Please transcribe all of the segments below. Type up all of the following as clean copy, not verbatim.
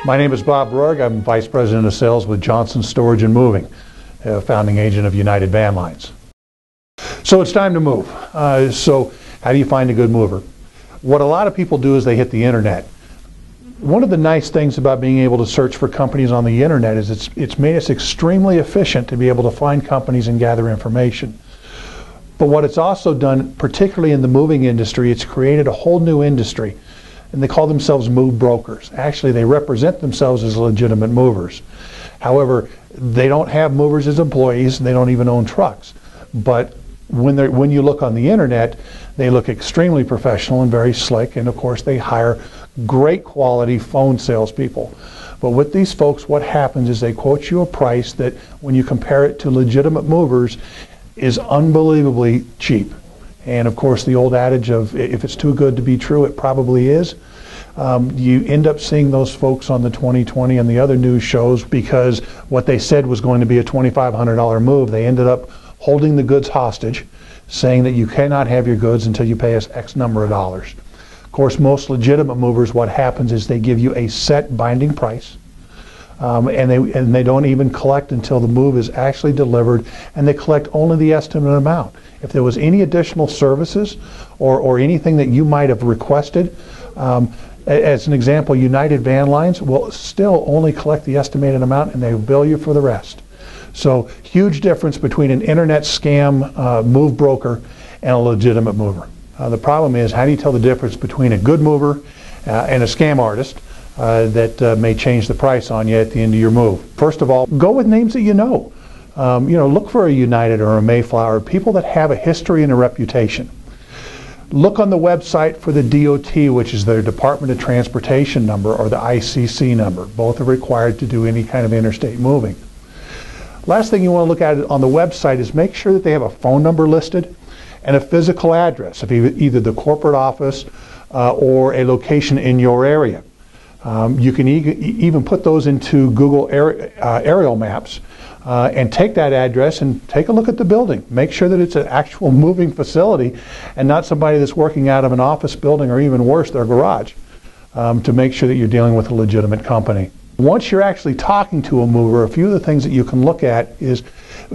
My name is Bob Roerg. I'm Vice President of Sales with Johnson Storage and Moving, founding agent of United Van Lines. So it's time to move. So how do you find a good mover? What a lot of people do is they hit the internet. One of the nice things about being able to search for companies on the internet is it's made us extremely efficient to be able to find companies and gather information. But what it's also done, particularly in the moving industry, it's created a whole new industry, and they call themselves move brokers. Actually, they represent themselves as legitimate movers. However, they don't have movers as employees, and they don't even own trucks. But when you look on the internet, they look extremely professional and very slick, and of course they hire great quality phone salespeople. But with these folks, what happens is they quote you a price that, when you compare it to legitimate movers, is unbelievably cheap. And of course, the old adage of if it's too good to be true, it probably is. You end up seeing those folks on the 2020 and the other news shows because what they said was going to be a $2,500 move, they ended up holding the goods hostage, saying that you cannot have your goods until you pay us X number of dollars. Of course, most legitimate movers, what happens is they give you a set binding price, and they don't even collect until the move is actually delivered, and they collect only the estimate amount. If there was any additional services or anything that you might have requested, as an example, United Van Lines will still only collect the estimated amount, and they bill you for the rest. So huge difference between an internet scam move broker and a legitimate mover. The problem is, how do you tell the difference between a good mover and a scam artist that may change the price on you at the end of your move? First of all, go with names that you know. Look for a United or a Mayflower, people that have a history and a reputation. Look on the website for the DOT, which is their Department of Transportation number, or the ICC number. Both are required to do any kind of interstate moving. Last thing you want to look at on the website is make sure that they have a phone number listed and a physical address of either the corporate office or a location in your area. You can even put those into Google aerial maps and take that address and take a look at the building. Make sure that it's an actual moving facility and not somebody that's working out of an office building, or even worse, their garage, to make sure that you're dealing with a legitimate company. Once you're actually talking to a mover, a few of the things that you can look at is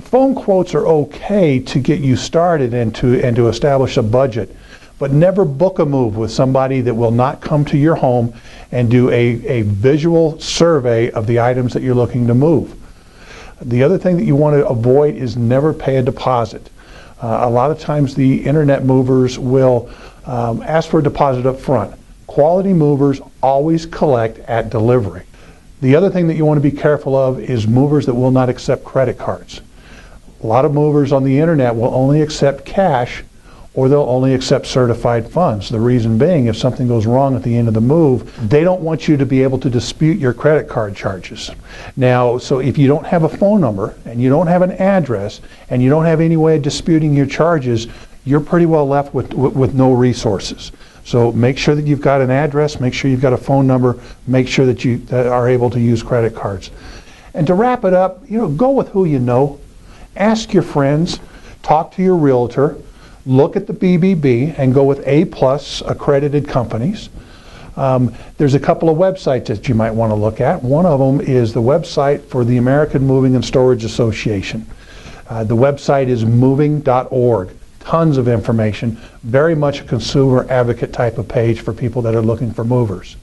phone quotes are okay to get you started and to establish a budget, but never book a move with somebody that will not come to your home and do a visual survey of the items that you're looking to move. The other thing that you want to avoid is never pay a deposit. A lot of times the internet movers will ask for a deposit up front. Quality movers always collect at delivery. The other thing that you want to be careful of is movers that will not accept credit cards. A lot of movers on the internet will only accept cash, or they'll only accept certified funds. The reason being, if something goes wrong at the end of the move, they don't want you to be able to dispute your credit card charges. Now, so if you don't have a phone number, and you don't have an address, and you don't have any way of disputing your charges, you're pretty well left with no resources. So make sure that you've got an address, make sure you've got a phone number, make sure that you are able to use credit cards. And to wrap it up, go with who you know. Ask your friends, talk to your realtor, look at the BBB, and go with A+ accredited companies. There's a couple of websites that you might want to look at. One of them is the website for the American Moving and Storage Association. The website is moving.org. Tons of information, very much a consumer advocate type of page for people that are looking for movers.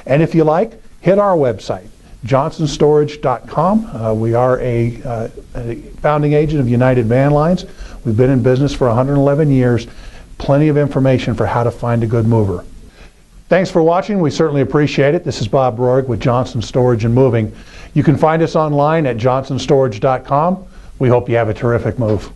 And if you like, hit our website, johnsonstorage.com. We are a founding agent of United Van Lines. We've been in business for 111 years. Plenty of information for how to find a good mover. Thanks for watching. We certainly appreciate it. This is Bob Roerg with Johnson Storage and Moving. You can find us online at johnsonstorage.com. We hope you have a terrific move.